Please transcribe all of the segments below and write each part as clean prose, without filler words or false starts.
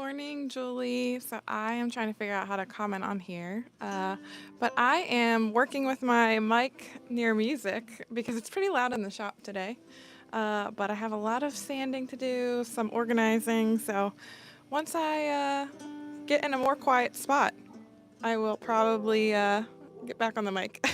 morning, Julie. So I am trying to figure out how to comment on here. But I am working with my mic near music because it's pretty loud in the shop today. But I have a lot of sanding to do, some organizing. So once I get in a more quiet spot, I will probably get back on the mic.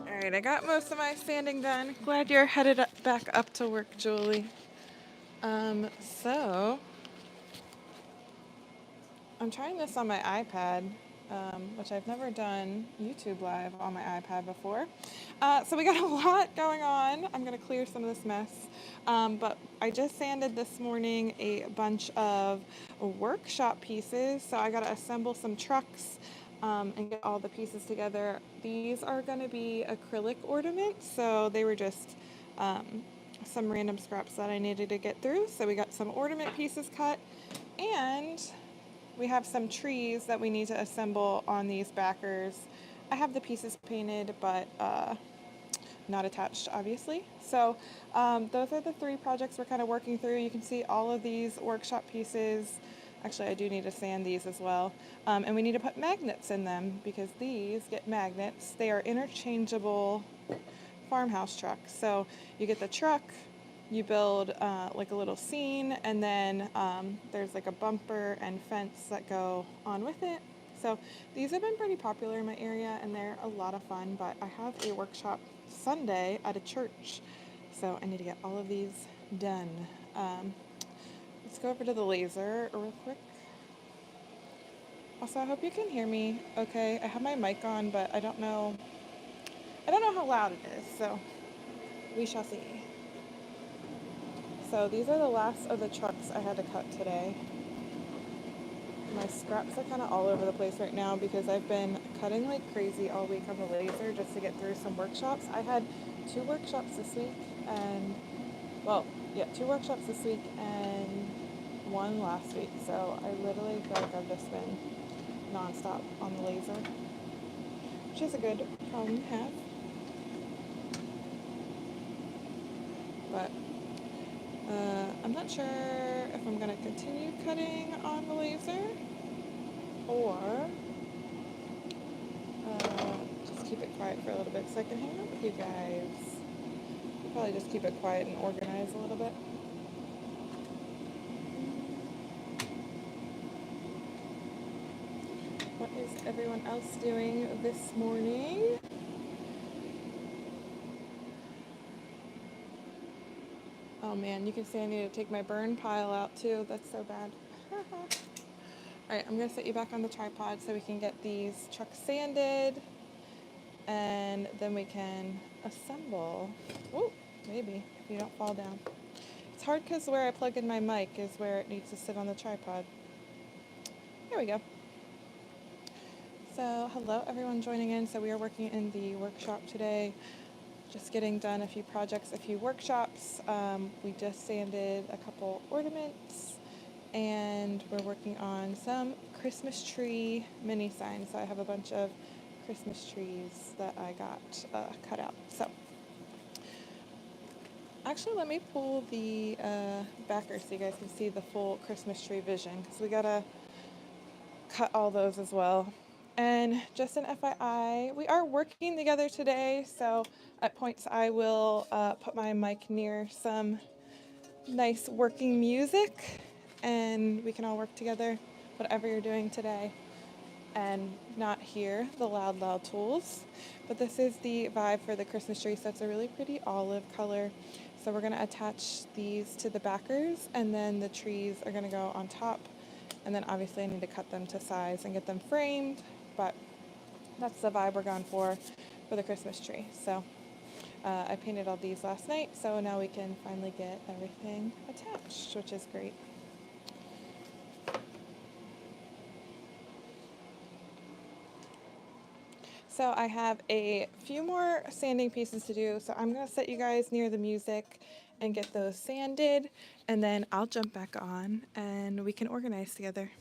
All right, I got most of my sanding done. Glad you're headed back up to work, Julie. So I'm trying this on my iPad. which I've never done YouTube Live on my iPad before. So we got a lot going on. I'm going to clear some of this mess. But I just sanded this morning a bunch of workshop pieces. So I got to assemble some trucks and get all the pieces together. These are going to be acrylic ornaments. So they were just some random scraps that I needed to get through. So we got some ornament pieces cut, and we have some trees that we need to assemble on these backers. I have the pieces painted, but not attached, obviously. So those are the three projects we're kind of working through. You can see all of these workshop pieces. Actually, I do need to sand these as well. And we need to put magnets in them because these get magnets. They are interchangeable farmhouse trucks. So you get the truck, you build like a little scene, and then there's like a bumper and fence that go on with it. So these have been pretty popular in my area, and they're a lot of fun, but I have a workshop Sunday at a church, so I need to get all of these done. Let's go over to the laser real quick. Also, I hope you can hear me okay. I have my mic on, but I don't know how loud it is, so we shall see. So these are the last of the trucks I had to cut today. My scraps are kind of all over the place right now because I've been cutting like crazy all week on the laser just to get through some workshops. I had 2 workshops this week and, two workshops this week and 1 last week. So I literally feel like I've just been nonstop on the laser, which is a good problem to have. But I'm not sure if I'm going to continue cutting on the laser or just keep it quiet for a little bit so I can hang out with you guys. Probably just keep it quiet and organize a little bit. What is everyone else doing this morning? Oh man, you can see I need to take my burn pile out too. That's so bad. Alright, I'm going to set you back on the tripod so we can get these trucks sanded, and then we can assemble. Oh, maybe, if you don't fall down. It's hard because where I plug in my mic is where it needs to sit on the tripod. Here we go. So, hello everyone joining in. So we are working in the workshop today. Just getting done a few projects, a few workshops. We just sanded a couple ornaments, and we're working on some Christmas tree mini signs. So I have a bunch of Christmas trees that I got cut out. So actually, let me pull the backer so you guys can see the full Christmas tree vision, because we gotta cut all those as well. And just an FYI, we are working together today, so at points I will put my mic near some nice working music, and we can all work together, whatever you're doing today, and not hear the loud tools. But this is the vibe for the Christmas tree, so it's a really pretty olive color. So we're going to attach these to the backers, and then the trees are going to go on top. And then obviously I need to cut them to size and get them framed, but that's the vibe we're going for the Christmas tree. So I painted all these last night, so now we can finally get everything attached, which is great. So I have a few more sanding pieces to do, so I'm going to set you guys near the music and get those sanded, and then I'll jump back on and we can organize together.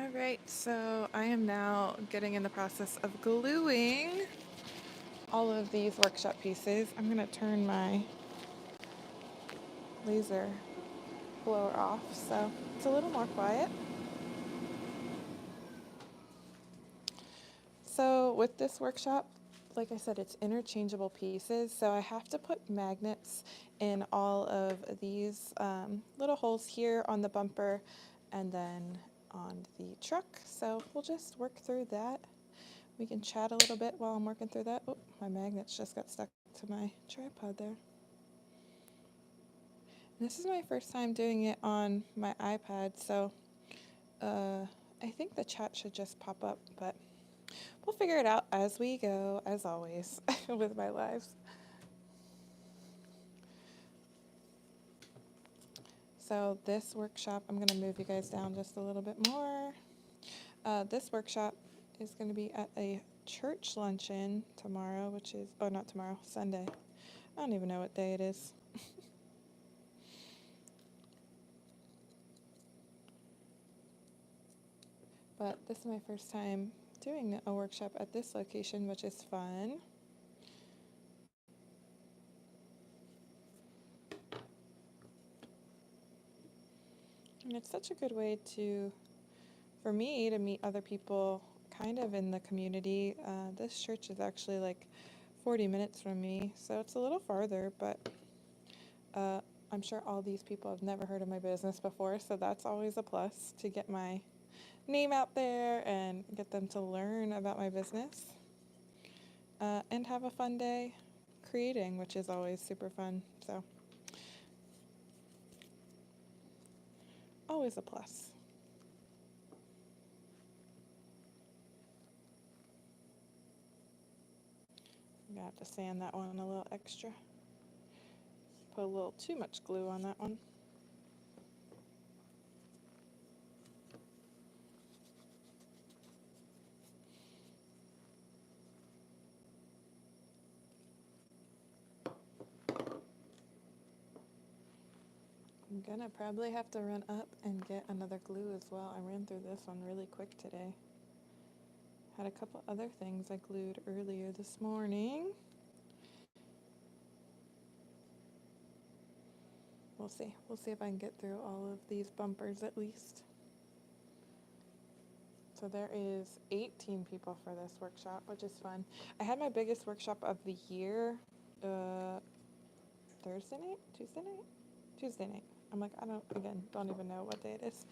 All right, so I am now getting in the process of gluing all of these workshop pieces. I'm going to turn my laser blower off so it's a little more quiet. So with this workshop, like I said, it's interchangeable pieces, so I have to put magnets in all of these little holes here on the bumper and then on the truck. So we'll just work through that. We can chat a little bit while I'm working through that. Oh, my magnets just got stuck to my tripod there. And this is my first time doing it on my iPad, so I think the chat should just pop up, but we'll figure it out as we go, as always, with my lives. So this workshop, I'm going to move you guys down just a little bit more. This workshop is going to be at a church luncheon tomorrow, which is, oh, not tomorrow, Sunday. I don't even know what day it is. But this is my first time doing a workshop at this location, which is fun. And it's such a good way for me to meet other people kind of in the community. This church is actually like 40 minutes from me, so it's a little farther, but I'm sure all these people have never heard of my business before, so that's always a plus to get my name out there and get them to learn about my business and have a fun day creating, which is always super fun. So always a plus. I'm gonna have to sand that one a little extra. Put a little too much glue on that one. I'm gonna probably have to run up and get another glue as well. I ran through this one really quick today. Had a couple other things I glued earlier this morning. We'll see. We'll see if I can get through all of these bumpers at least. So there is 18 people for this workshop, which is fun. I had my biggest workshop of the year Thursday night? Tuesday night? Tuesday night. I'm like, don't even know what day it is.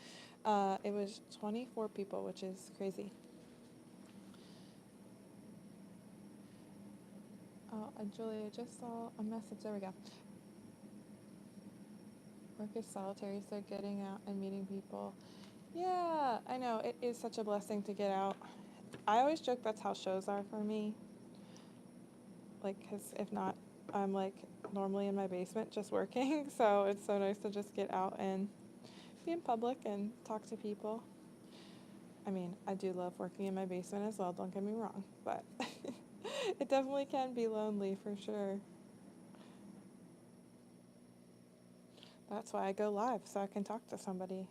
It was 24 people, which is crazy. Oh, Julia, I just saw a message. There we go. Work is solitary, so getting out and meeting people. Yeah, I know. It is such a blessing to get out. I always joke that's how shows are for me. Like, because if not, I'm like normally in my basement just working. So it's so nice to just get out and be in public and talk to people. I mean, I do love working in my basement as well, don't get me wrong, but it definitely can be lonely for sure. That's why I go live, so I can talk to somebody.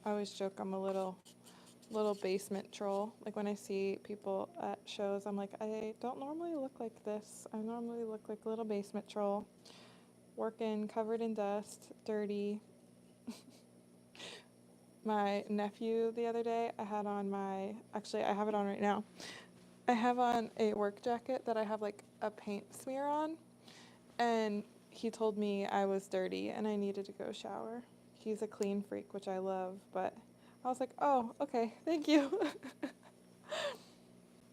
I always joke I'm a little basement troll. Like when I see people at shows, I'm like, I don't normally look like this. I normally look like a little basement troll, working, covered in dust, dirty. My nephew the other day, I have it on right now. I have on a work jacket that I have like a paint smear on, and he told me I was dirty and I needed to go shower. He's a clean freak, which I love, but I was like, oh, okay, thank you.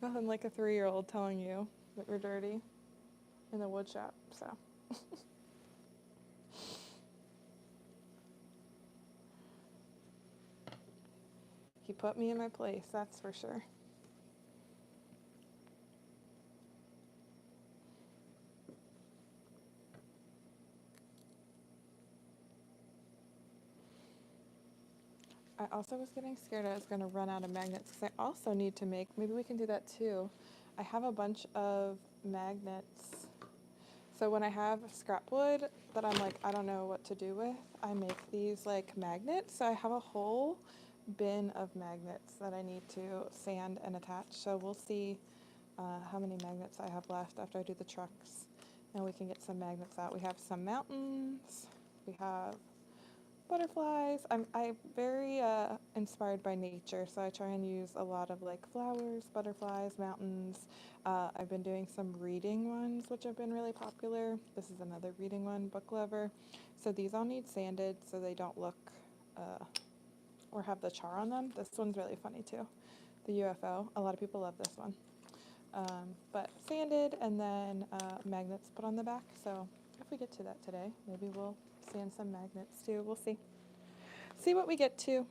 Nothing like a 3-year-old telling you that you're dirty in the wood shop, so. He put me in my place, that's for sure. I also was getting scared I was going to run out of magnets because I also need to make, maybe we can do that too. I have a bunch of magnets So when I have scrap wood that I'm like, I don't know what to do with, I make these like magnets. So I have a whole bin of magnets that I need to sand and attach. So we'll see how many magnets I have left after I do the trucks, and we can get some magnets out. We have some mountains, we have butterflies. I'm very inspired by nature, so I try and use a lot of like flowers, butterflies, mountains. I've been doing some reading ones, which have been really popular. This is another reading one, book lover. So these all need sanded so they don't look or have the char on them. This one's really funny too, the UFO. A lot of people love this one. But sanded and then magnets put on the back. So if we get to that today, maybe we'll sand some magnets too. We'll see. See what we get to.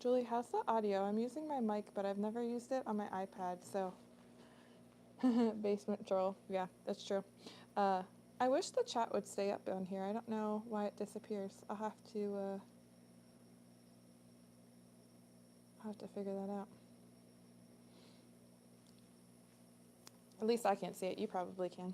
Julie, how's the audio? I'm using my mic, but I've never used it on my iPad, so basement troll. Yeah, that's true. I wish the chat would stay up down here. I don't know why it disappears. I'll have to figure that out. At least I can't see it. You probably can.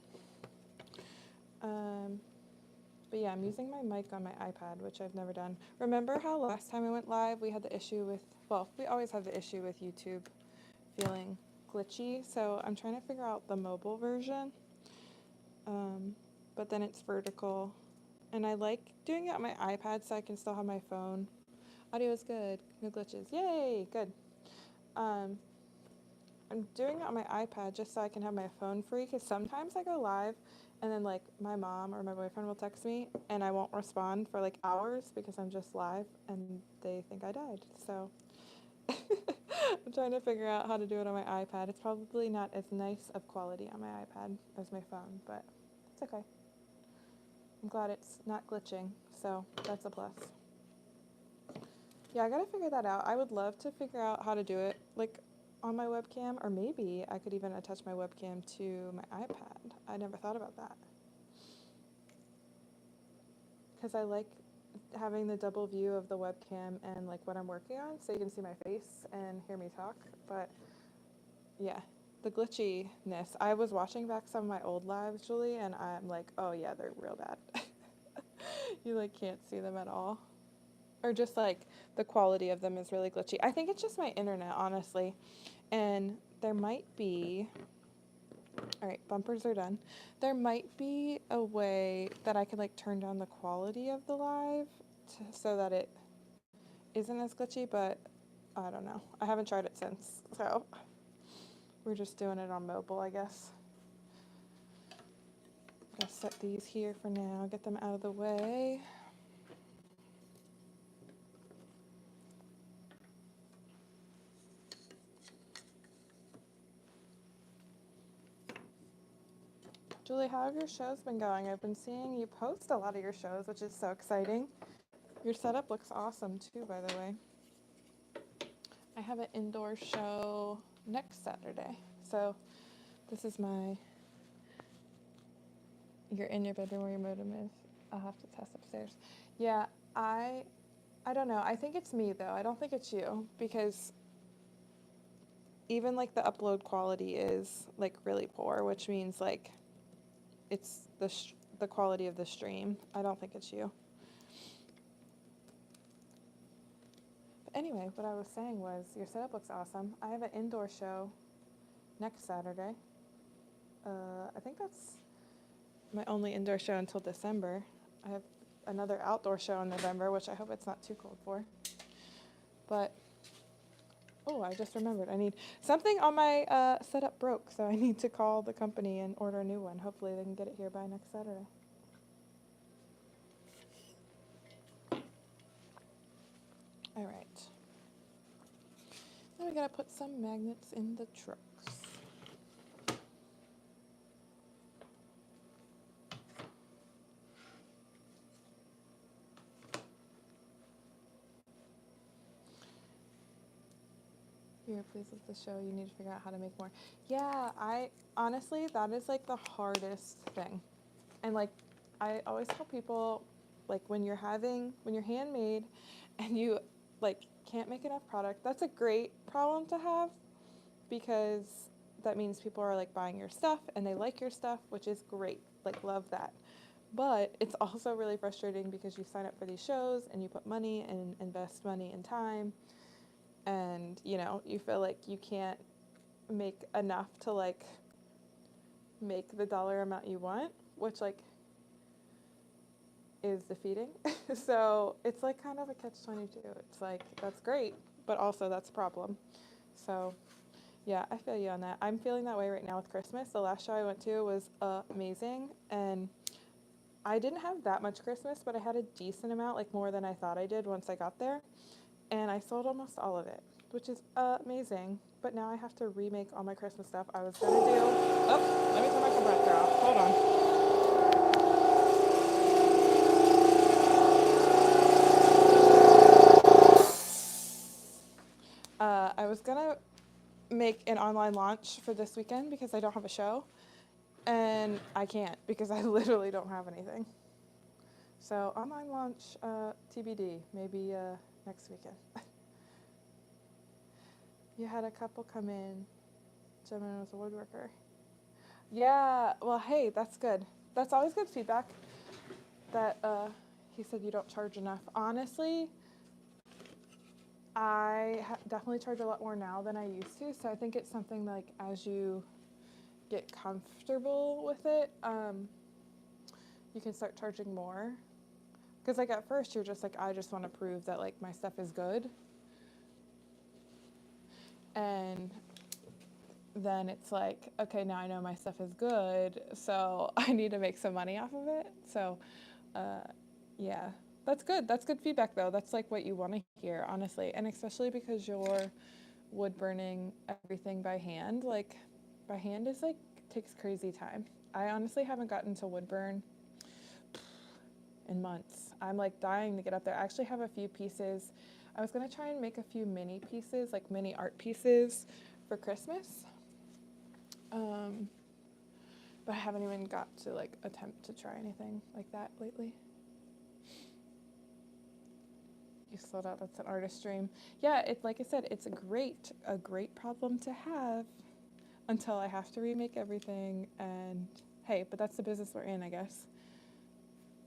But yeah, I'm using my mic on my iPad, which I've never done. Remember how last time I went live, we had the issue with, well, we always have the issue with YouTube feeling glitchy. So I'm trying to figure out the mobile version. But then it's vertical. And I like doing it on my iPad so I can still have my phone. Audio is good. No glitches. Yay, good. I'm doing it on my iPad just so I can have my phone free, because sometimes I go live and then like my mom or my boyfriend will text me and I won't respond for like hours because I'm just live and they think I died. So I'm trying to figure out how to do it on my iPad. It's probably not as nice of quality on my iPad as my phone, but it's okay. I'm glad it's not glitching, so that's a plus. Yeah, I gotta figure that out. I would love to figure out how to do it like on my webcam, or maybe I could even attach my webcam to my iPad. I never thought about that. Because I like having the double view of the webcam and like what I'm working on, so you can see my face and hear me talk. But yeah, the glitchiness. I was watching back some of my old lives, Julie, and I'm like, oh yeah, they're real bad. You like can't see them at all. Or just like the quality of them is really glitchy. I think it's just my internet, honestly. And there might be, all right, bumpers are done. There might be a way that I could like turn down the quality of the live so that it isn't as glitchy, but I don't know. I haven't tried it since, so we're just doing it on mobile, I guess. I'll set these here for now, get them out of the way. Julie, how have your shows been going? I've been seeing you post a lot of your shows, which is so exciting. Your setup looks awesome too, by the way. I have an indoor show next Saturday. So this is you're in your bedroom where your modem is. I'll have to test upstairs. Yeah, I don't know. I think it's me though. I don't think it's you, because even like the upload quality is like really poor, which means like it's the quality of the stream. I don't think it's you. But anyway, what I was saying was your setup looks awesome. I have an indoor show next Saturday. I think that's my only indoor show until December. I have another outdoor show in November, which I hope it's not too cold for. But, oh, I just remembered. I need something on my setup broke, so I need to call the company and order a new one. Hopefully they can get it here by next Saturday. All right. Now we gotta put some magnets in the trucks. You're pleased with the show, you need to figure out how to make more. Yeah, I honestly, that is like the hardest thing. And like, I always tell people, like when you're handmade and you like can't make enough product, that's a great problem to have, because that means people are like buying your stuff and they like your stuff, which is great. Like, love that. But it's also really frustrating because you sign up for these shows and you put money and invest money and time, and you feel like you can't make enough to like make the dollar amount you want, which like is defeating. So it's like kind of a catch-22. It's like, that's great, but also that's a problem. So yeah, I feel you on that. I'm feeling that way right now with Christmas. The last show I went to was amazing, and I didn't have that much Christmas, but I had a decent amount, like more than I thought I did once I got there, and I sold almost all of it, which is amazing. But now I have to remake all my Christmas stuff. I was gonna do. Oh, let me turn my compressor off. Hold on. I was gonna make an online launch for this weekend because I don't have a show, and I can't because I literally don't have anything. So online launch, TBD, maybe next weekend. You had a couple come in. Gentleman was a woodworker. Yeah, well, hey, that's good. That's always good feedback. That he said you don't charge enough. Honestly, I definitely charge a lot more now than I used to. So I think it's something like as you get comfortable with it, you can start charging more. Because like at first you're just like, I just want to prove that like my stuff is good. And then it's like, okay, now I know my stuff is good, so I need to make some money off of it. So, yeah, that's good. That's good feedback, though. That's like what you want to hear, honestly. And especially because you're wood burning everything by hand. Like, by hand is like, takes crazy time. I honestly haven't gotten to wood burn in months. I'm like dying to get up there. I actually have a few pieces. I was going to try and make a few mini pieces, like mini art pieces for Christmas. But I haven't even got to like attempt to try anything like that lately. You sold out. That's an artist dream. Yeah, it's like I said, it's a great problem to have until I have to remake everything. And hey, but that's the business we're in, I guess.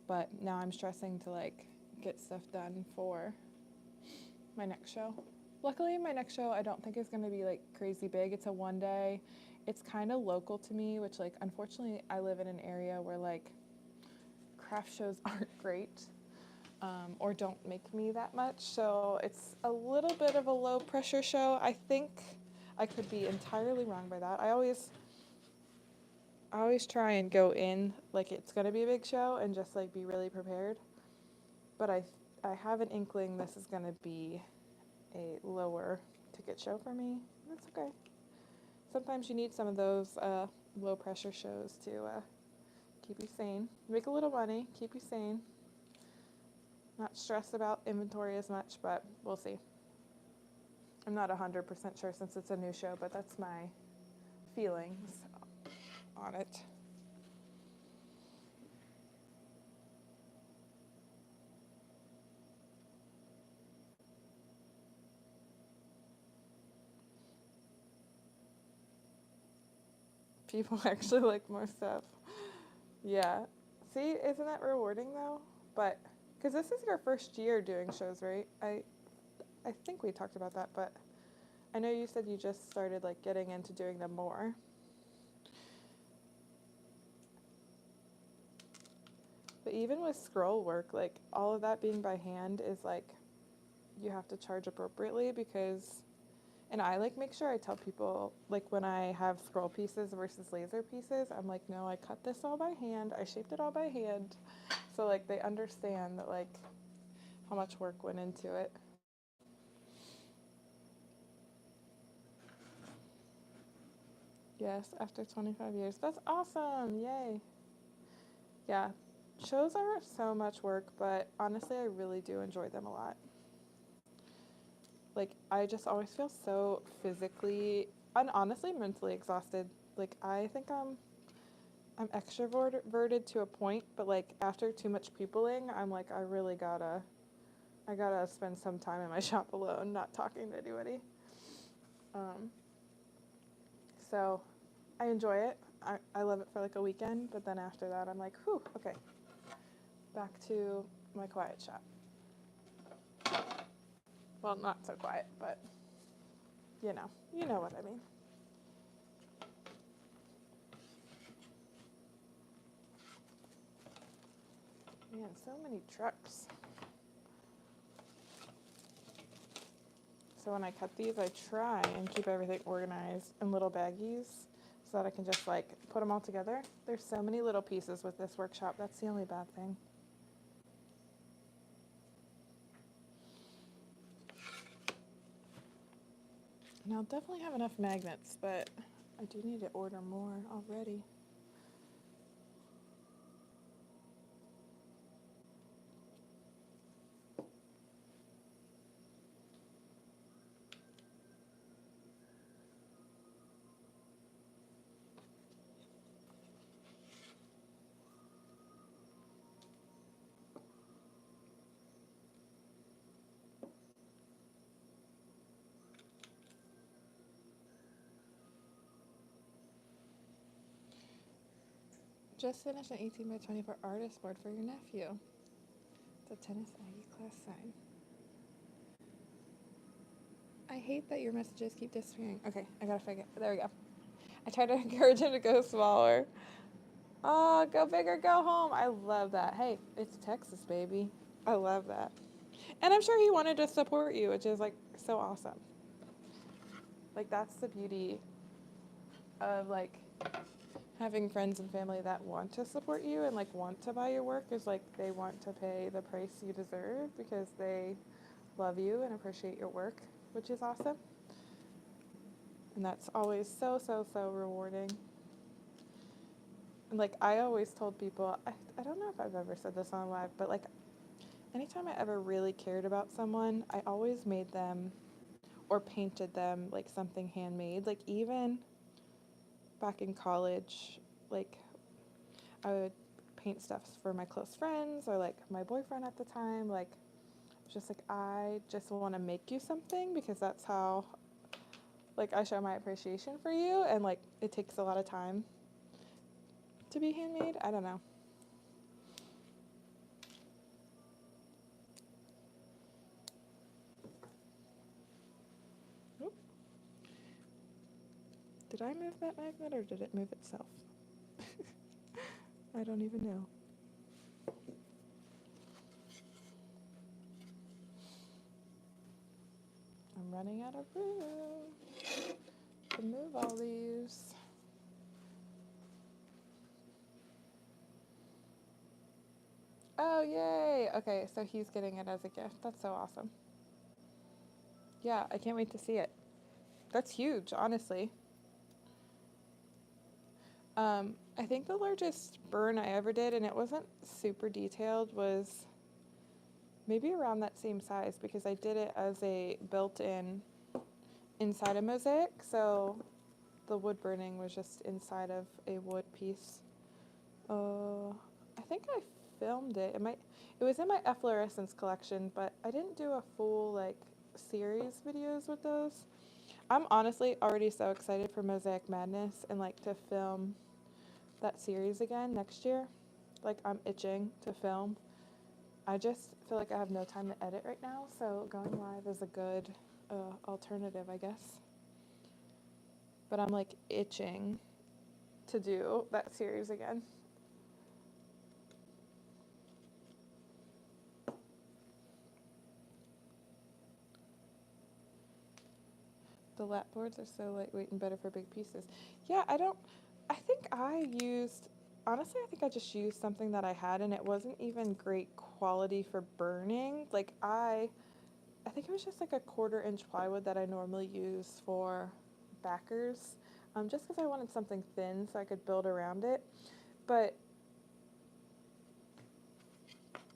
But now I'm stressing to like get stuff done for my next show. Luckily, my next show I don't think is going to be like crazy big. It's a one day. It's kind of local to me, which like unfortunately I live in an area where like craft shows aren't great, or don't make me that much. So it's a little bit of a low pressure show. I think I could be entirely wrong by that. I always try and go in like it's going to be a big show and just like be really prepared. But I have an inkling this is going to be a lower ticket show for me. That's okay. Sometimes you need some of those low pressure shows to keep you sane. Make a little money, keep you sane. Not stressed about inventory as much, but we'll see. I'm not 100% sure since it's a new show, but that's my feelings on it. People actually like more stuff. Yeah. See, isn't that rewarding though? But because this is your first year doing shows, right? I think we talked about that, but I know you said you just started like getting into doing them more. But even with scroll work, like all of that being by hand is like you have to charge appropriately because, and I like make sure I tell people like when I have scroll pieces versus laser pieces, I'm like, no, I cut this all by hand. I shaped it all by hand. So like they understand that like how much work went into it. Yes, after 25 years. That's awesome. Yay. Yeah. Shows are so much work, but honestly, I really do enjoy them a lot. Like, I just always feel so physically and honestly mentally exhausted. Like, I think I'm extroverted to a point, but like after too much peopling, I'm like I gotta spend some time in my shop alone, not talking to anybody. Um, So I enjoy it. I love it for like a weekend, but then after that I'm like, whew, okay, back to my quiet shop. Well, not so quiet, but you know what I mean. Man, so many trucks. So when I cut these, I try and keep everything organized in little baggies so that I can just like put them all together. There's so many little pieces with this workshop. That's the only bad thing. And I'll definitely have enough magnets, but I do need to order more already. Just finished an 18 by 24 artist board for your nephew. It's a tennis Aggie class sign. I hate that your messages keep disappearing. Okay, I gotta figure it. There we go. I try to encourage him to go smaller. Oh, go big or go home. I love that. Hey, it's Texas, baby. I love that. And I'm sure he wanted to support you, which is like so awesome. Like that's the beauty of like having friends and family that want to support you and like want to buy your work, is like they want to pay the price you deserve because they love you and appreciate your work, which is awesome. And that's always so, so, so rewarding. And like I always told people, I don't know if I've ever said this on live, but like anytime I ever really cared about someone, I always made them or painted them like something handmade. Like even back in college, like I would paint stuff for my close friends or like my boyfriend at the time. Like just like I just want to make you something because that's how like I show my appreciation for you, and like it takes a lot of time to be handmade. I don't know. Oop. Did I move that magnet or did it move itself? I don't even know. I'm running out of room to move all these. Oh, yay! Okay, so he's getting it as a gift. That's so awesome. Yeah, I can't wait to see it. That's huge, honestly. I think the largest burn I ever did, and it wasn't super detailed, was maybe around that same size because I did it as a built-in inside a mosaic. So the wood burning was just inside of a wood piece. I think I filmed it. It was in my efflorescence collection, but I didn't do a full like series videos with those. I'm honestly already so excited for Mosaic Madness and like to film that series again next year. Like I'm itching to film. I just feel like I have no time to edit right now, so going live is a good alternative, I guess. But I'm like itching to do that series again. The lap boards are so lightweight and better for big pieces. Yeah, I think honestly, I think I just used something that I had and it wasn't even great quality for burning. Like I think it was just like a 1/4 inch plywood that I normally use for backers, just because I wanted something thin so I could build around it. But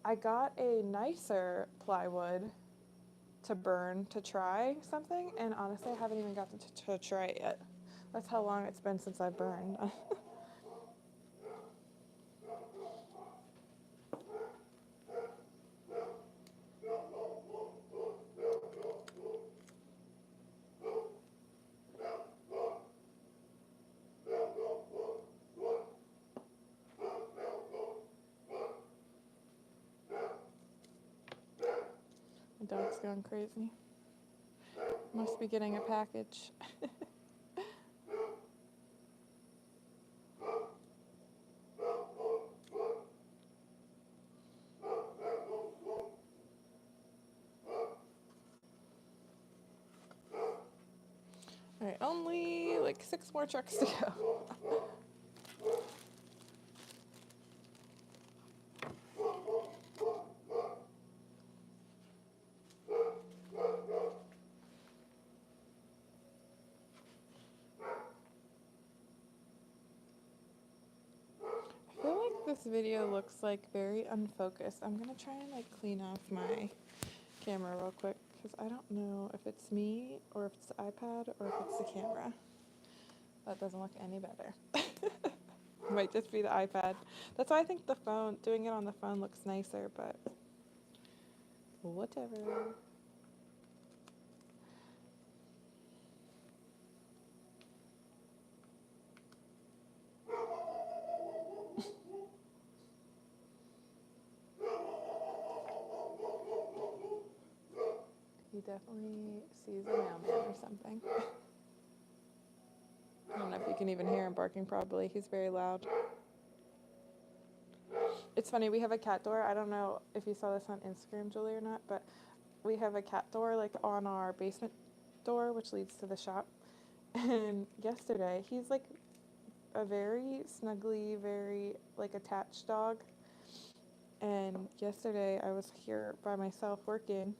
I got a nicer plywood to burn to try something, and honestly, I haven't even gotten to try it yet. That's how long it's been since I burned. dog's going crazy. Must be getting a package. Alright, only like 6 more trucks to go. I feel like this video looks like very unfocused. I'm gonna try and like clean off my camera real quick because I don't know if it's me or if it's the iPad or if it's the camera. That doesn't look any better. Might just be the iPad. That's why I think the phone, doing it on the phone looks nicer, but whatever. He definitely sees a mailman or something. I don't know if you can even hear him barking probably. He's very loud. It's funny, we have a cat door. I don't know if you saw this on Instagram, Julie, or not, but we have a cat door like on our basement door, which leads to the shop. And yesterday, he's like a very snuggly, very like attached dog. And yesterday I was here by myself working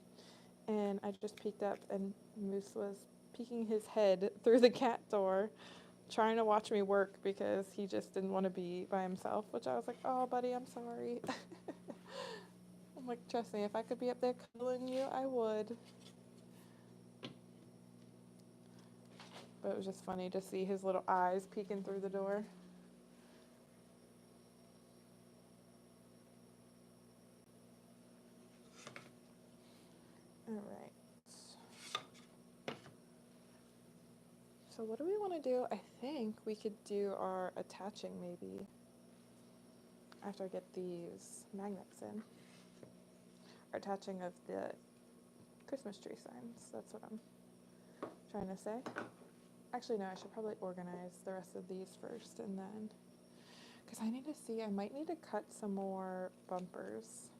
and I just peeked up and Moose was peeking his head through the cat door trying to watch me work because he just didn't want to be by himself, which I was like, oh buddy, I'm sorry. I'm like, trust me, if I could be up there cuddling you, I would. But it was just funny to see his little eyes peeking through the door. All right. So what do we want to do? I think we could do our attaching maybe after I get these magnets in. Our attaching of the Christmas tree signs. That's what I'm trying to say. Actually, no, I should probably organize the rest of these first and then, because I need to see, I might need to cut some more bumpers.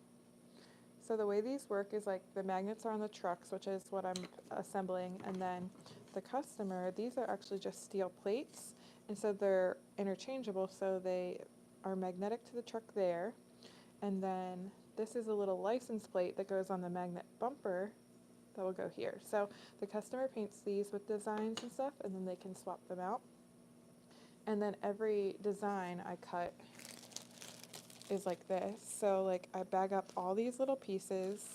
So the way these work is like the magnets are on the trucks, which is what I'm assembling, and then the customer, these are actually just steel plates, and so they're interchangeable, so they are magnetic to the truck there, and then this is a little license plate that goes on the magnet bumper that will go here. So the customer paints these with designs and stuff, and then they can swap them out. And then every design I cut is like this. So like I bag up all these little pieces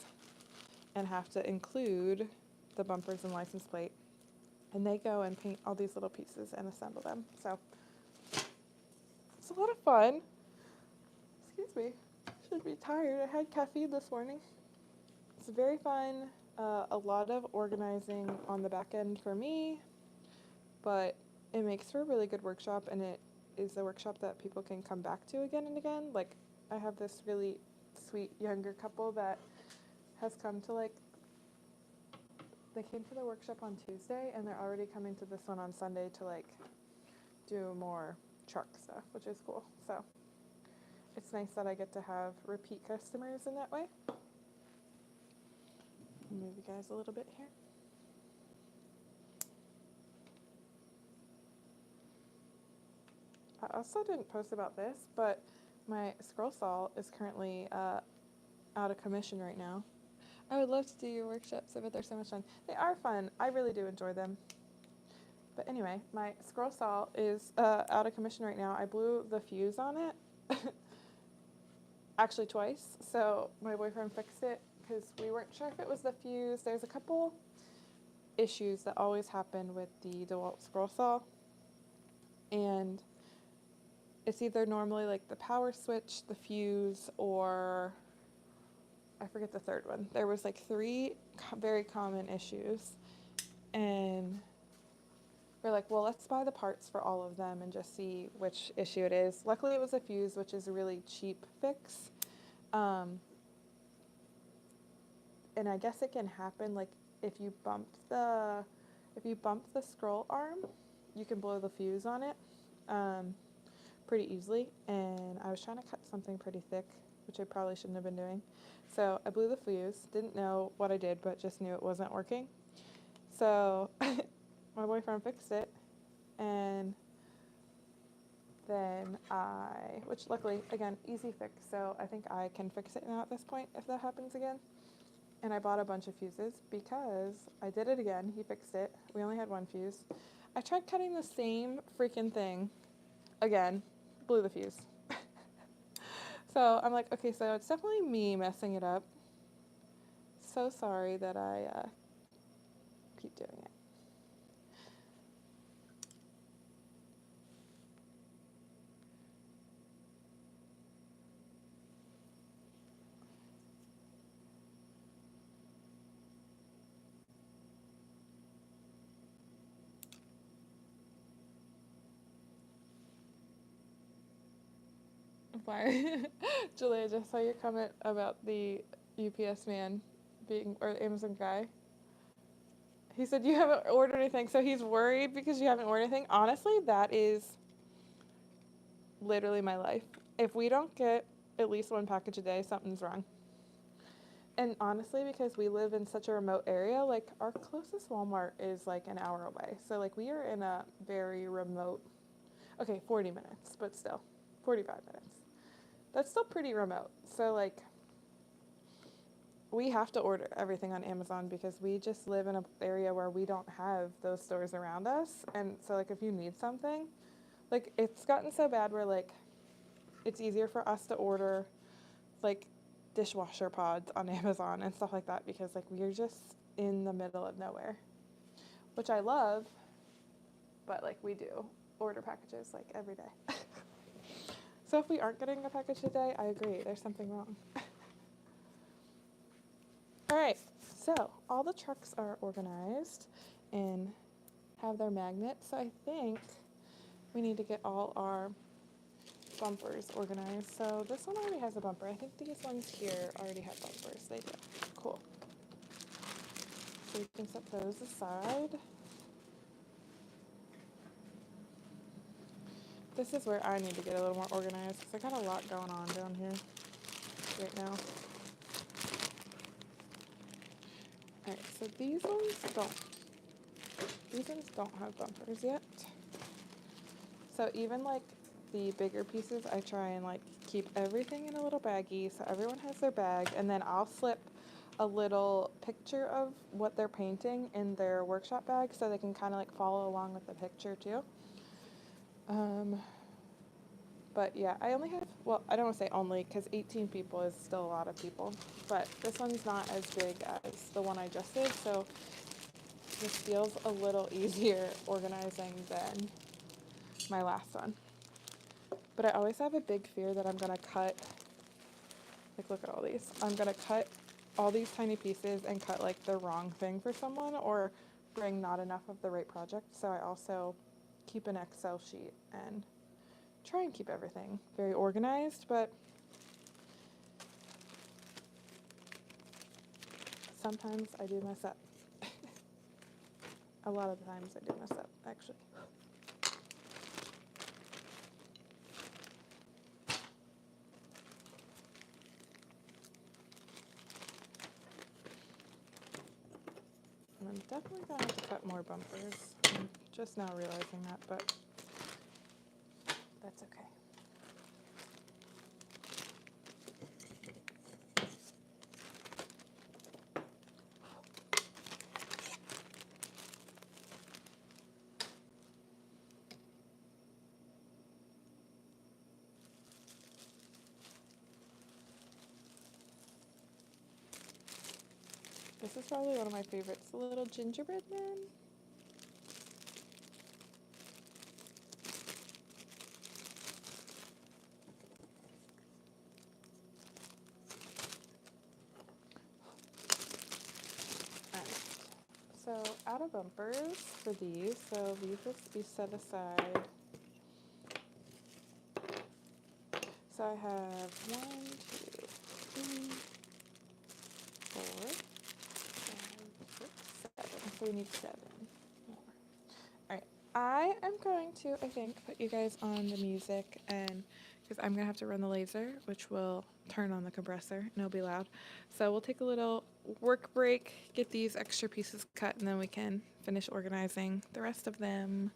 and have to include the bumpers and license plate. And they go and paint all these little pieces and assemble them. So it's a lot of fun. Excuse me. Should be tired. I had caffeine this morning. It's very fun. A lot of organizing on the back end for me, but it makes for a really good workshop, and it is a workshop that people can come back to again and again. Like, I have this really sweet younger couple that has come to they came to the workshop on Tuesday, and they're already coming to this one on Sunday to do more truck stuff, which is cool. So it's nice that I get to have repeat customers in that way. Move you guys a little bit here. I also didn't post about this, but my scroll saw is currently out of commission right now. I would love to do your workshops. I bet they're so much fun. They are fun. I really do enjoy them. But anyway, my scroll saw is out of commission right now. I blew the fuse on it, actually twice. So my boyfriend fixed it because we weren't sure if it was the fuse. There's a couple issues that always happen with the DeWalt scroll saw, and it's either normally like the power switch, the fuse, or I forget the third one. There was like 3 very common issues, and we're like, well, let's buy the parts for all of them and just see which issue it is. Luckily it was a fuse, which is a really cheap fix. and I guess it can happen like if you bump the scroll arm, you can blow the fuse on it um, pretty easily. And I was trying to cut something pretty thick, which I probably shouldn't have been doing. So I blew the fuse, didn't know what I did, but just knew it wasn't working. So my boyfriend fixed it, and then which luckily, again, easy fix, so I think I can fix it now at this point if that happens again. And I bought a bunch of fuses because I did it again. He fixed it. We only had one fuse. I tried cutting the same freaking thing again, blew the fuse. So I'm like, okay, so it's definitely me messing it up. So sorry that I keep doing it. Fire. Julia, just saw your comment about the UPS man or Amazon guy. He said you haven't ordered anything, so he's worried because you haven't ordered anything. Honestly, that is literally my life. If we don't get at least one package a day, something's wrong. And honestly, because we live in such a remote area, like our closest Walmart is like an hour away. So like we are in a very remote, okay, 40 minutes, but still 45 minutes. That's still pretty remote. So like we have to order everything on Amazon because we just live in an area where we don't have those stores around us. And so like if you need something, like it's gotten so bad where like it's easier for us to order like dishwasher pods on Amazon and stuff like that because like we're just in the middle of nowhere, which I love, but like we do order packages like every day. So if we aren't getting a package today, I agree, there's something wrong. All right, so all the trucks are organized and have their magnets. So I think we need to get all our bumpers organized. So this one already has a bumper. I think these ones here already have bumpers. They do. Cool. So we can set those aside. This is where I need to get a little more organized because I got a lot going on down here right now. Alright, so these ones don't have bumpers yet. So even like the bigger pieces, I try and like keep everything in a little baggie so everyone has their bag, and then I'll slip a little picture of what they're painting in their workshop bag so they can kind of like follow along with the picture too. But yeah, I only have, well, I don't want to say only because 18 people is still a lot of people, but this one's not as big as the one I just did, so this feels a little easier organizing than my last one. But I always have a big fear that I'm going to cut, like look at all these, I'm going to cut all these tiny pieces and cut like the wrong thing for someone or bring not enough of the right project. So I also keep an Excel sheet and try and keep everything very organized, but sometimes I do mess up. A lot of the times I do mess up, actually. And I'm definitely going to have to cut more bumpers. I'm just now realizing that, but that's okay. This is probably one of my favorites, the little gingerbread man. So out of bumpers for these, so these will be set aside. So I have 1, 2, 3, 4, So we need 7 more. Alright, I am going to, I think, put you guys on the music, and because I'm going to have to run the laser, which will turn on the compressor, and it'll be loud. So we'll take a little work break, get these extra pieces cut, and then we can finish organizing the rest of them.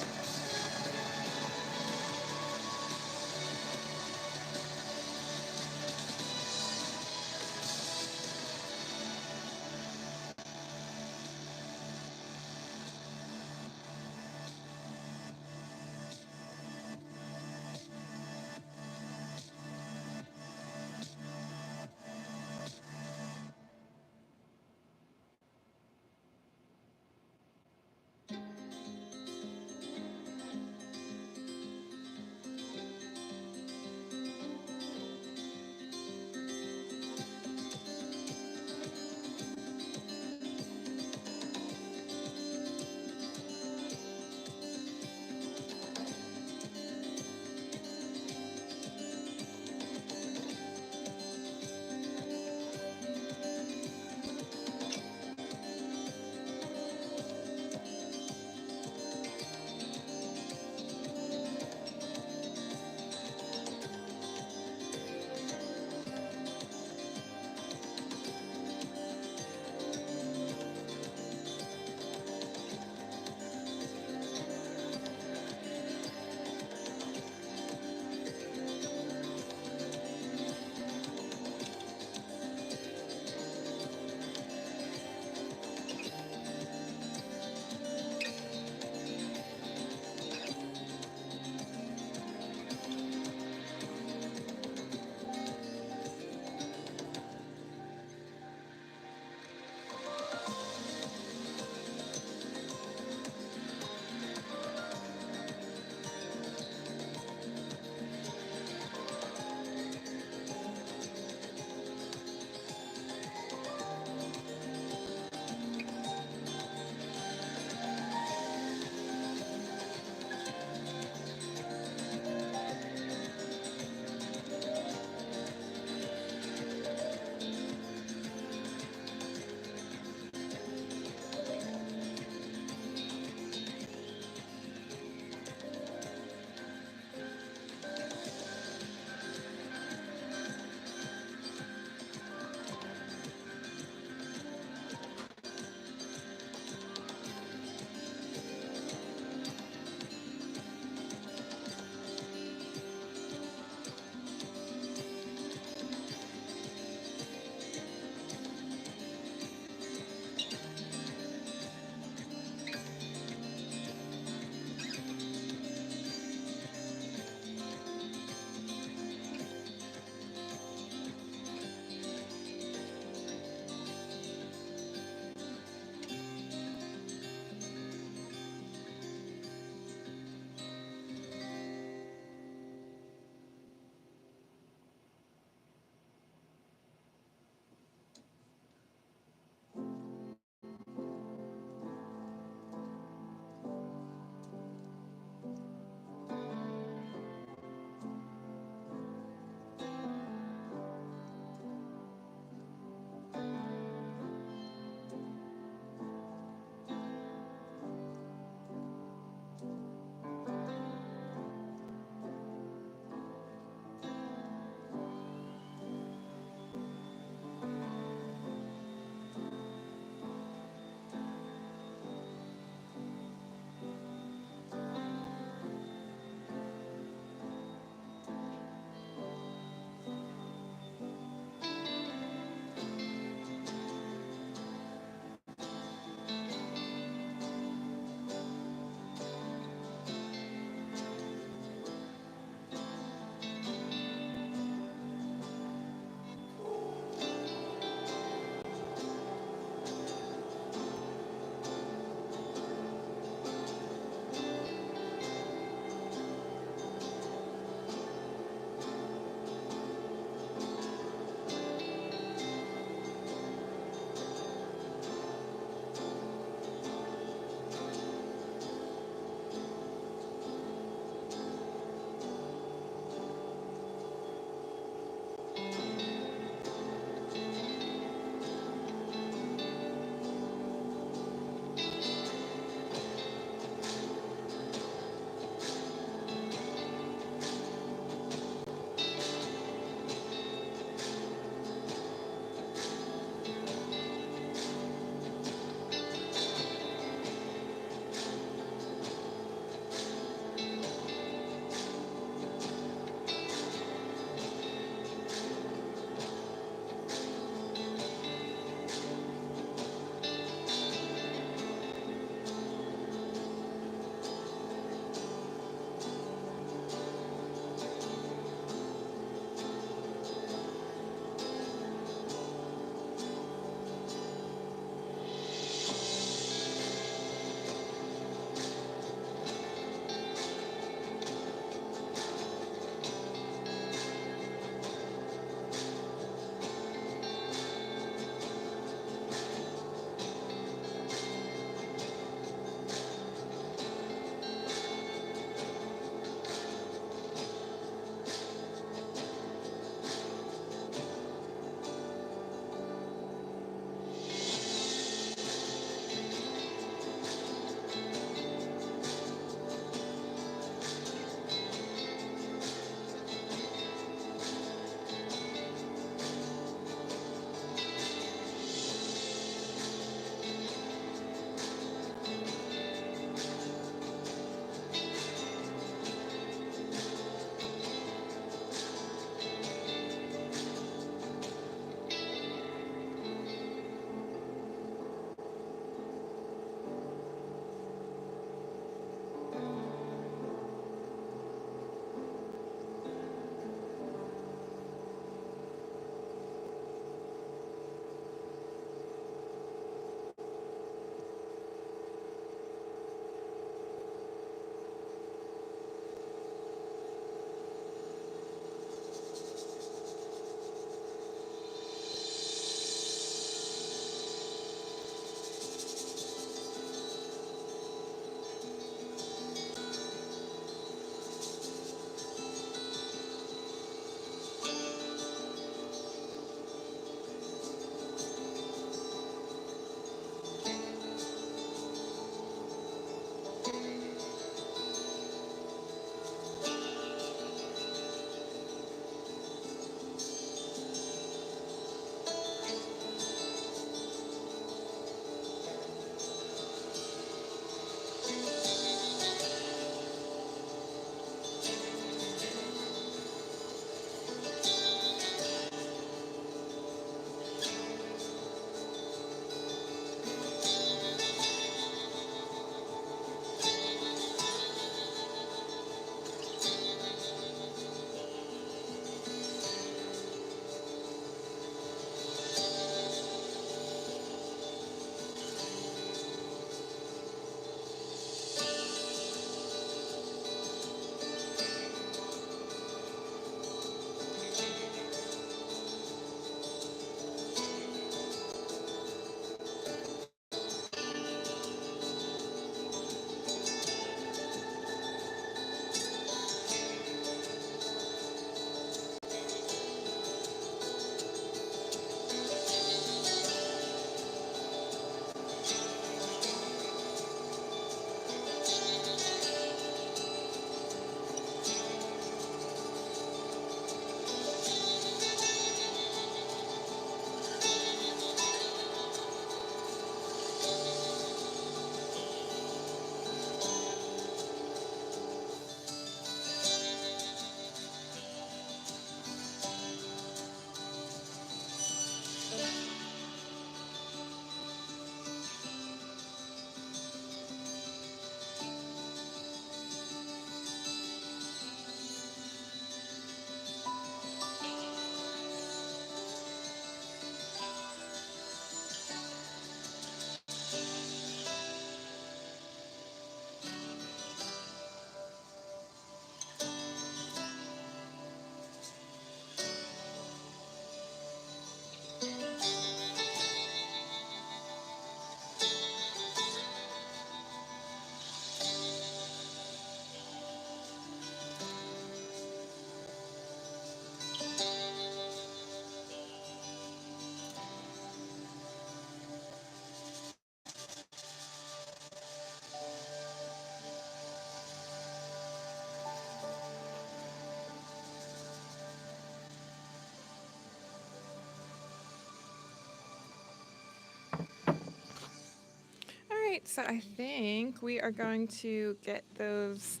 right, so I think we are going to get those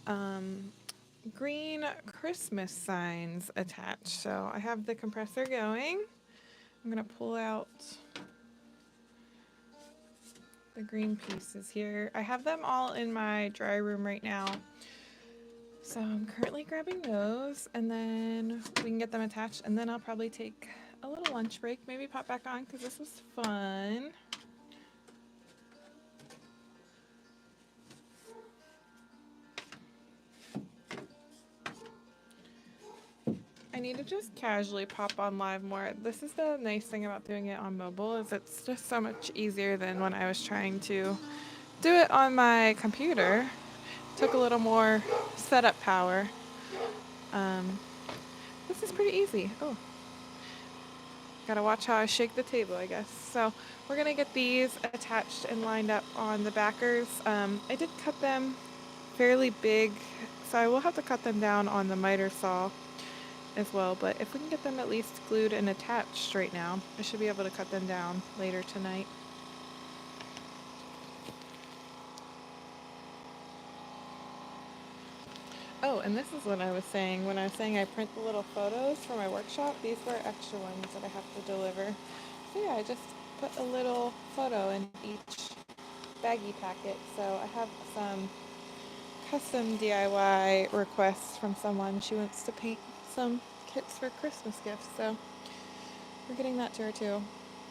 um, green Christmas signs attached. So I have the compressor going. I'm going to pull out the green pieces here. I have them all in my dry room right now. So I'm currently grabbing those, and then we can get them attached, and then I'll probably take a little lunch break, maybe pop back on because this was fun. I need to just casually pop on live more. This is the nice thing about doing it on mobile, is it's just so much easier than when I was trying to do it on my computer. Took a little more setup power. Um, this is pretty easy. Oh, gotta watch how I shake the table, I guess. So we're gonna get these attached and lined up on the backers. I did cut them fairly big, so I will have to cut them down on the miter saw as well, but if we can get them at least glued and attached right now, I should be able to cut them down later tonight. Oh, and this is what I was saying. When I was saying I print the little photos for my workshop, these were extra ones that I have to deliver. So yeah, I just put a little photo in each baggie packet. So I have some custom DIY requests from someone. She wants to paint some kits for Christmas gifts, so we're getting that to her too.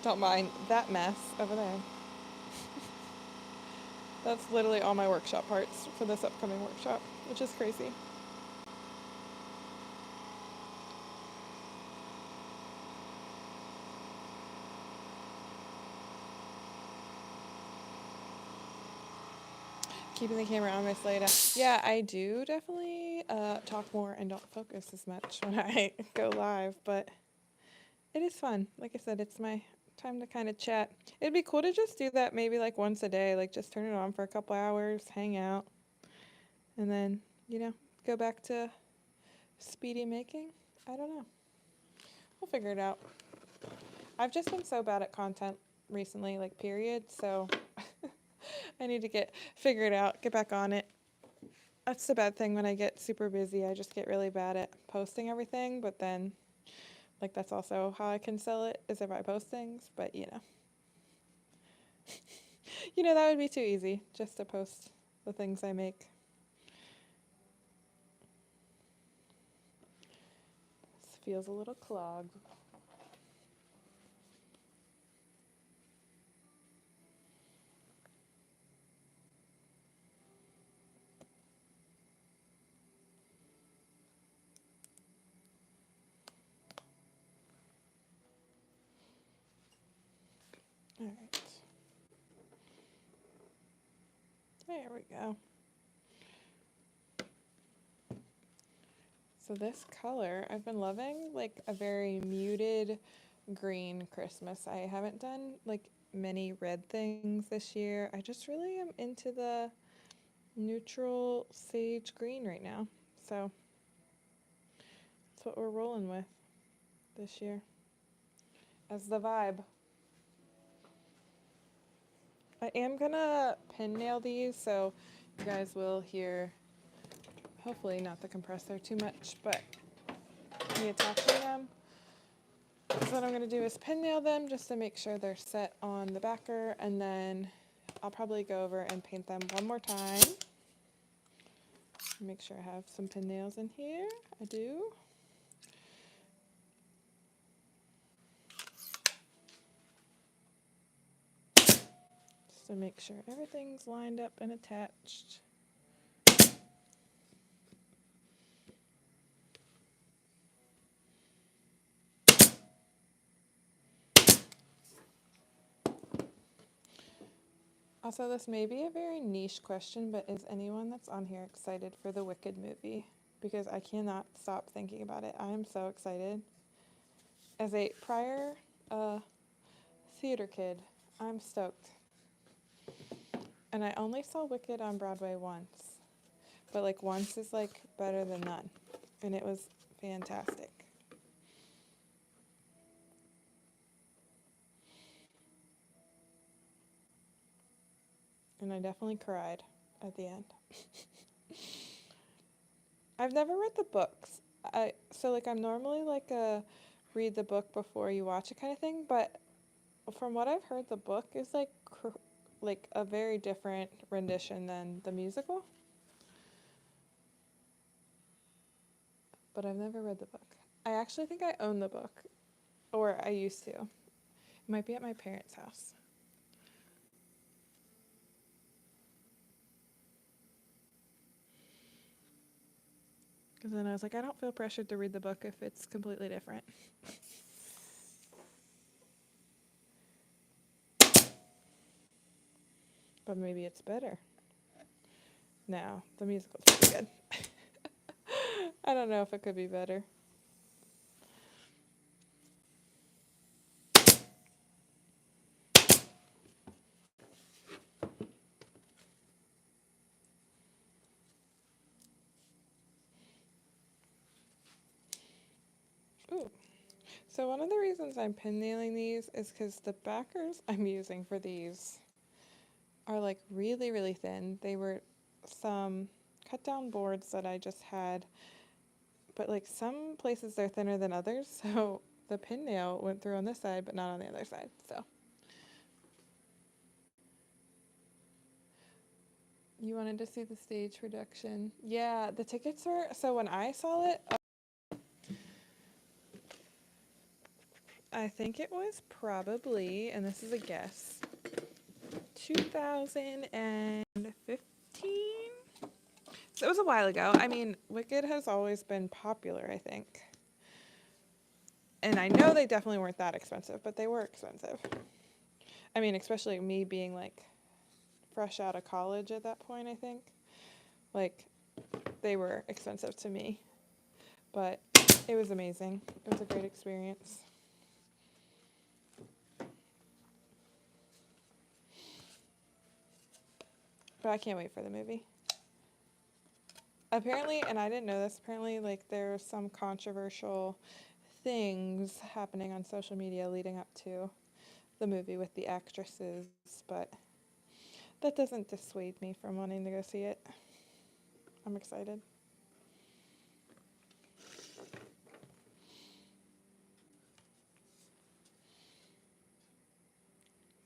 Don't mind that mess over there. That's literally all my workshop parts for this upcoming workshop, which is crazy. Keeping the camera on my slate. Yeah, I do definitely talk more and don't focus as much when I go live, but it is fun. Like I said, it's my time to kind of chat. It'd be cool to just do that maybe like once a day, like just turn it on for a couple hours, hang out, and then, go back to speedy making. I don't know. We'll figure it out. I've just been so bad at content recently, like period, so I need to figure it out, get back on it. That's the bad thing when I get super busy. I just get really bad at posting everything, but then like that's also how I can sell it is if I post things, but that would be too easy just to post the things I make. This feels a little clogged. All right. There we go. So this color I've been loving, like a very muted green Christmas. I haven't done like many red things this year. I just really am into the neutral sage green right now. So that's what we're rolling with this year as the vibe. I am gonna pin nail these, so you guys will hear, hopefully not the compressor too much, but me attaching them. So what I'm gonna do is pin nail them just to make sure they're set on the backer, and then I'll probably go over and paint them one more time. Make sure I have some pin nails in here. I do. Just to make sure everything's lined up and attached. Also, this may be a very niche question, but is anyone that's on here excited for the Wicked movie? Because I cannot stop thinking about it. I am so excited. As a prior theater kid, I'm stoked. And I only saw Wicked on Broadway once. But like once is like better than none. And it was fantastic. and I definitely cried at the end. I've never read the books. I'm normally like a read the book before you watch it kind of thing, but from what I've heard, the book is like a very different rendition than the musical. But I've never read the book. I actually think I own the book, or I used to. It might be at my parents' house. Because then I was like, I don't feel pressured to read the book if it's completely different. But maybe it's better. No, the musical's pretty good. I don't know if it could be better. Ooh. So one of the reasons I'm pin nailing these is because the backers I'm using for these are like really, really thin. They were some cut down boards that I just had, but like some places they're thinner than others, so the pin nail went through on this side, but not on the other side. So you wanted to see the stage production? Yeah, the tickets were, so when I saw it, I think it was probably, and this is a guess, 2015? So it was a while ago. I mean, Wicked has always been popular, I think. And I know they definitely weren't that expensive, but they were expensive. I mean, especially me being like fresh out of college at that point, I think. Like, they were expensive to me. But it was amazing. It was a great experience. But I can't wait for the movie. Apparently, and I didn't know this, apparently, like, there's some controversial things happening on social media leading up to the movie with the actresses, but that doesn't dissuade me from wanting to go see it. I'm excited.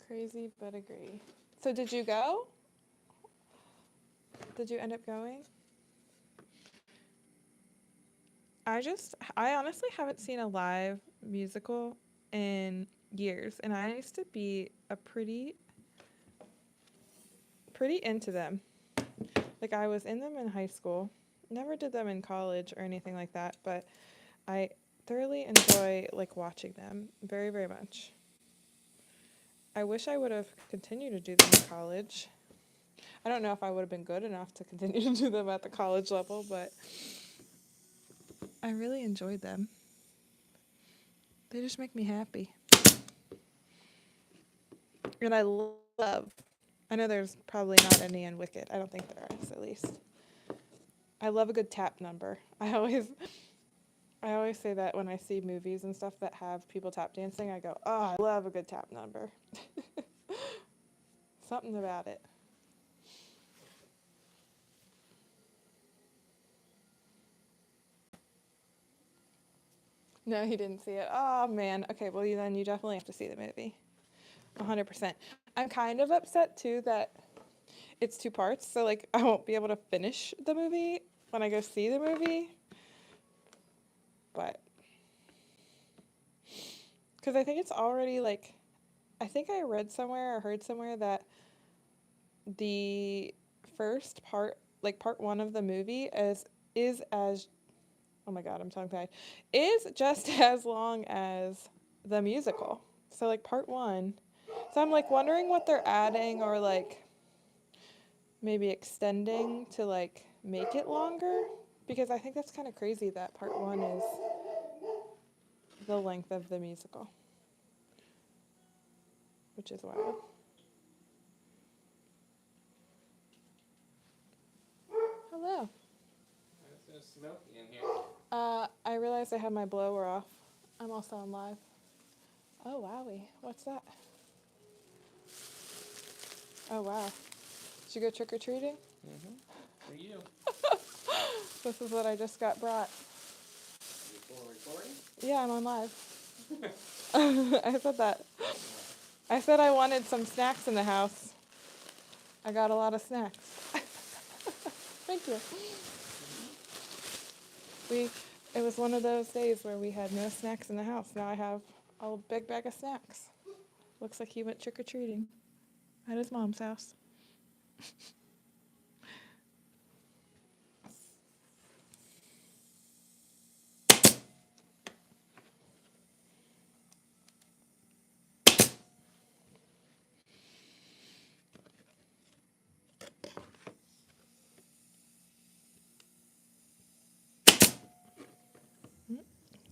Crazy, but agree. So did you go? Did you end up going? I honestly haven't seen a live musical in years, and I used to be a pretty into them. Like, I was in them in high school. Never did them in college or anything like that, but I thoroughly enjoy like watching them very, very much. I wish I would have continued to do them in college. I don't know if I would have been good enough to continue to do them at the college level, but I really enjoyed them. They just make me happy. And I know there's probably not any in Wicked. I don't think there is, at least. I love a good tap number. I always say that when I see movies and stuff that have people tap dancing, I go, oh, I love a good tap number. Something about it. No, he didn't see it. Oh, man. Okay, well, then you definitely have to see the movie. 100%. I'm kind of upset, too, that it's two parts, so, like, I won't be able to finish the movie when I go see the movie. But, because I think it's already, like, I think I read somewhere or heard somewhere that the first part, like, part one of the movie, is as, oh my God, I'm tongue-tied, is just as long as the musical. So, like, part one. So I'm, like, wondering what they're adding or, like, maybe extending to like make it longer, because I think that's kind of crazy that part one is the length of the musical, which is wild. Hello. It's so smoky in here. I realized I had my blower off. I'm also on live. Oh wowie, what's that? Oh wow. Did you go trick-or-treating? For you. This is what I just got brought. Before recording? Yeah, I'm on live. I said that. I said I wanted some snacks in the house. I got a lot of snacks. Thank you. It was one of those days where we had no snacks in the house. Now I have a big bag of snacks. Looks like he went trick-or-treating at his mom's house.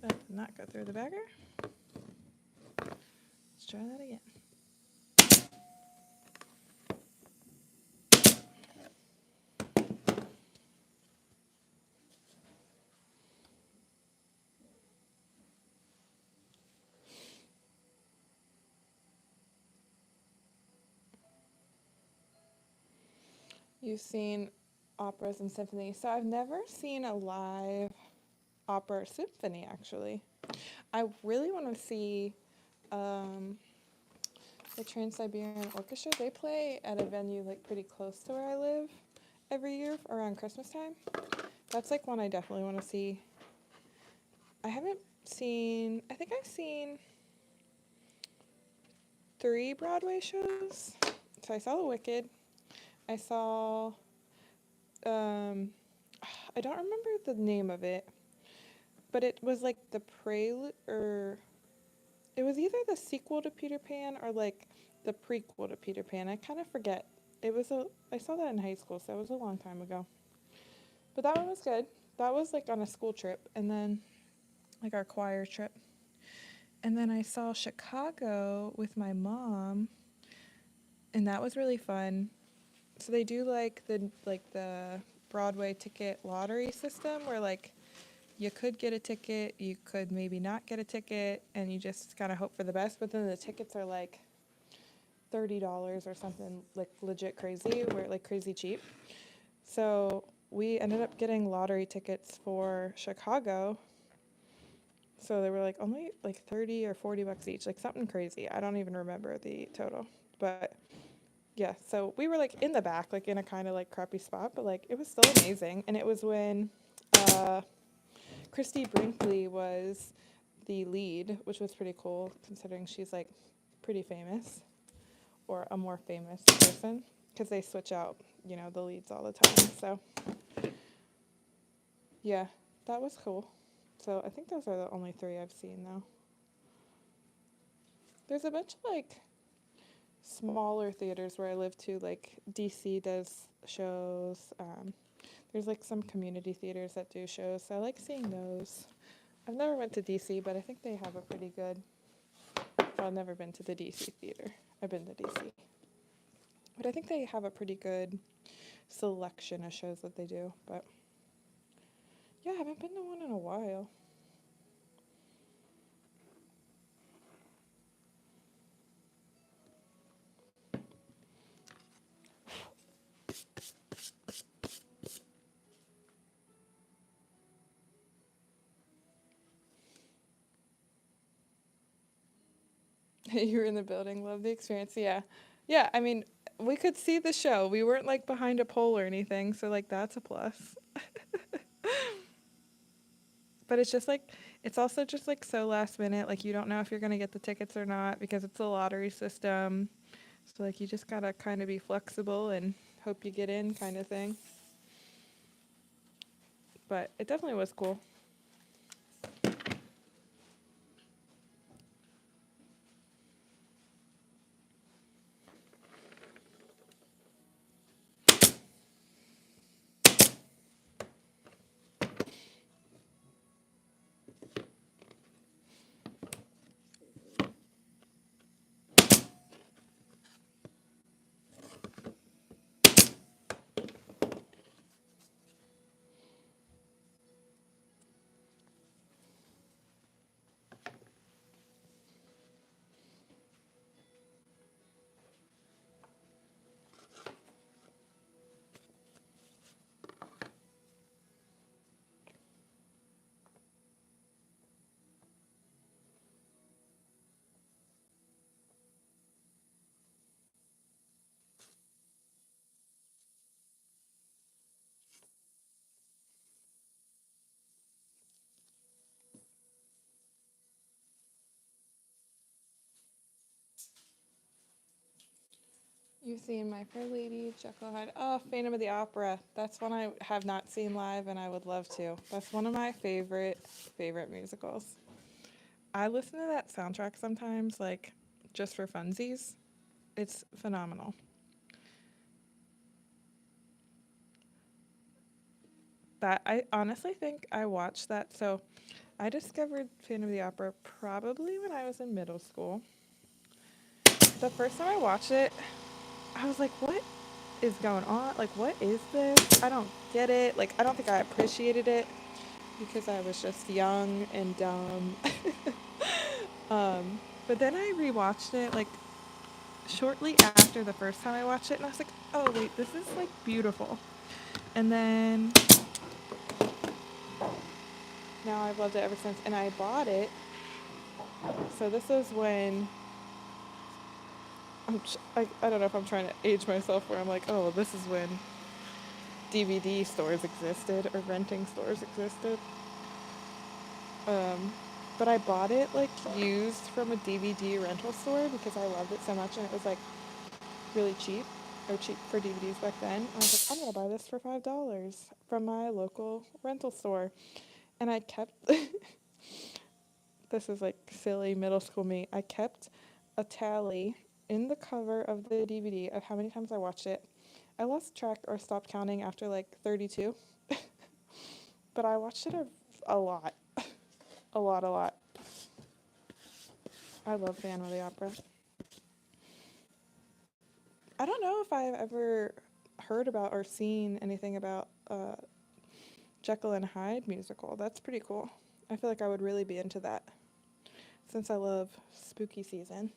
That did not go through the bagger. Let's try that again. You've seen operas and symphonies. So I've never seen a live opera or symphony, actually. I really want to see the Trans-Siberian Orchestra. They play at a venue like pretty close to where I live every year around Christmas time. That's like one I definitely want to see. I think I've seen 3 Broadway shows. So I saw The Wicked. I saw, I don't remember the name of it, but it was like the prelude, or it was either the sequel to Peter Pan or like the prequel to Peter Pan. I kind of forget. I saw that in high school, so it was a long time ago. But that one was good. That was like on a school trip, and then like our choir trip. And then I saw Chicago with my mom, and that was really fun. So they do like the Broadway ticket lottery system where like you could get a ticket, you could maybe not get a ticket, and you just kind of hope for the best. But then the tickets are like $30 or something, like legit crazy, where like crazy cheap. So we ended up getting lottery tickets for Chicago. So they were like only like 30 or $40 each, like something crazy. I don't even remember the total, but yeah. So we were like in the back, like in a kind of like crappy spot, but like it was still amazing. And it was when Christy Brinkley was the lead, which was pretty cool considering she's like pretty famous, or a more famous person, because they switch out, the leads all the time. So yeah, that was cool. So I think those are the only 3 I've seen though. There's a bunch of like smaller theaters where I live too, like DC does shows. There's like some community theaters that do shows, so I like seeing those. I've never went to DC, but I think they have a pretty good, well, I've never been to the DC theater. I've been to DC. But I think they have a pretty good selection of shows that they do. But yeah, I haven't been to one in a while. You were in the building, love the experience. Yeah. Yeah, I mean, we could see the show. We weren't like behind a pole or anything, so like that's a plus. But it's just like, it's also just like so last minute. Like you don't know if you're going to get the tickets or not because it's a lottery system. So like you just got to kind of be flexible and hope you get in kind of thing. But it definitely was cool. You've seen My Fair Lady, Jekyll and Hyde. Oh, Phantom of the Opera. That's one I have not seen live and I would love to. That's one of my favorite musicals. I listen to that soundtrack sometimes, like just for funsies. It's phenomenal. That I honestly think I watched that. So I discovered Phantom of the Opera probably when I was in middle school. The first time I watched it, I was like, what is going on? Like, what is this? I don't get it. Like, I don't think I appreciated it because I was just young and dumb. But then I rewatched it like shortly after the first time I watched it, and I was like, oh, wait, this is like beautiful. And then now I've loved it ever since. And I bought it. So this is when I don't know if I'm trying to age myself where I'm like, oh, this is when DVD stores existed or renting stores existed. Um, but I bought it like used from a DVD rental store because I loved it so much and it was like really cheap or cheap for DVDs back then. I was like, I'm gonna buy this for $5 from my local rental store. And I kept this is like silly middle school me. I kept a tally in the cover of the DVD of how many times I watched it. I lost track or stopped counting after like 32, but I watched it a lot. A lot, a lot. I love Phantom of the Opera. I don't know if I've ever heard about or seen anything about Jekyll and Hyde musical. That's pretty cool. I feel like I would really be into that since I love spooky season.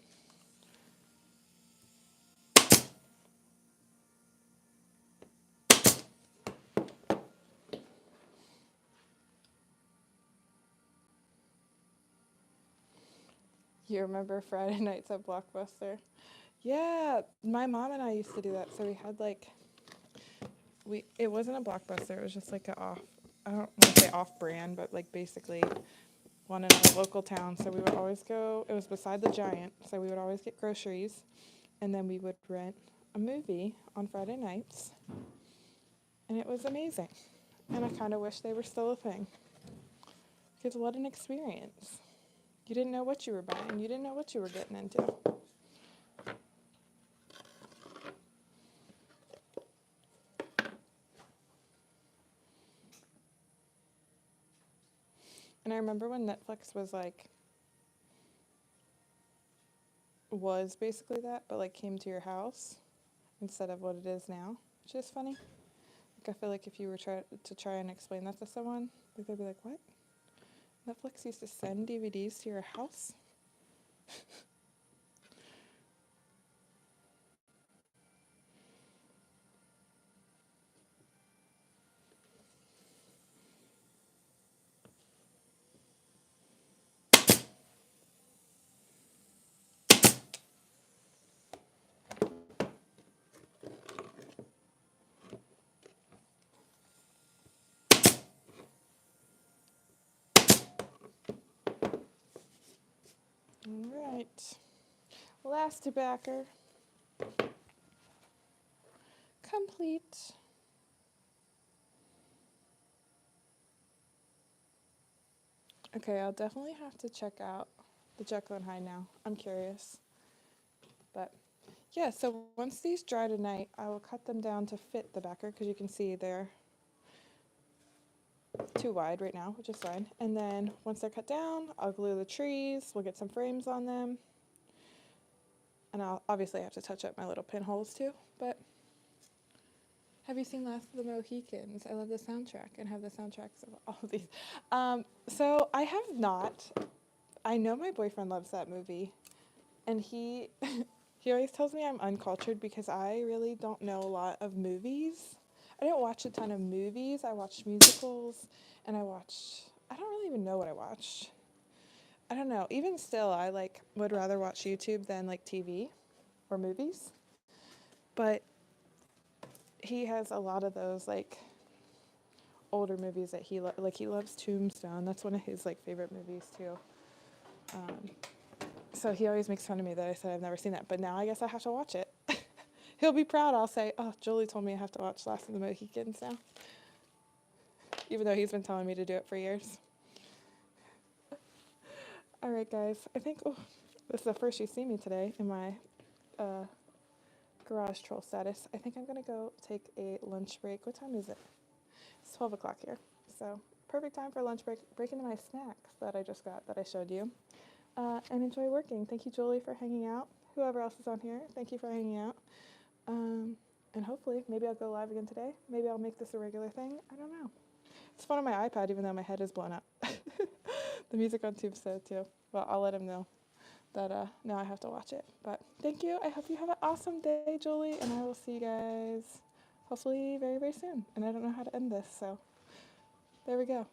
You remember Friday nights at Blockbuster? Yeah, my mom and I used to do that. So we had like we it wasn't a Blockbuster. It was just like a off. I don't want to say off brand, but like basically one in our local town. So we would always go. It was beside the Giant, so we would always get groceries, and then we would rent a movie on Friday nights, and it was amazing. And I kind of wish they were still a thing because what an experience! You didn't know what you were buying. You didn't know what you were getting into. And I remember when Netflix was basically that, but like came to your house instead of what it is now, which is funny. Like I feel like if you were to try and explain that to someone, like they'd be like, "What? Netflix used to send DVDs to your house?" All right, last tobacco complete. Okay, I'll definitely have to check out the Jekyll and Hyde now. I'm curious, but yeah. So once these dry tonight, I will cut them down to fit the backer because you can see they're too wide right now, which is fine. And then once they're cut down, I'll glue the trees. We'll get some frames on them. And I'll obviously have to touch up my little pinholes too. But have you seen Last of the Mohicans? I love the soundtrack and have the soundtracks of all of these. So I have not. I know my boyfriend loves that movie. And he he always tells me I'm uncultured because I really don't know a lot of movies. I don't watch a ton of movies. I watch musicals and I don't really even know what I watch. I don't know. Even still, I like would rather watch YouTube than like TV or movies. But he has a lot of those like older movies that like he loves Tombstone. That's one of his like favorite movies too. Um, so he always makes fun of me that I said I've never seen that, but now I guess I have to watch it He'll be proud. I'll say, oh, Julie told me I have to watch Last of the Mohicans now. Even though he's been telling me to do it for years. All right, guys. I think this is the first you see me today in my garage troll status. I think I'm going to go take a lunch break. What time is it? It's 12 o'clock here. So perfect time for a lunch break. Break into my snacks that I just got that I showed you. And enjoy working. Thank you, Julie, for hanging out. Whoever else is on here, thank you for hanging out. And hopefully, maybe I'll go live again today. Maybe I'll make this a regular thing. I don't know. It's fun on my iPad, even though my head is blown up. The music on Tube's so too. Well, I'll let him know that now I have to watch it. But thank you. I hope you have an awesome day, Julie, and I will see you guys hopefully very, very soon. And I don't know how to end this, so there we go.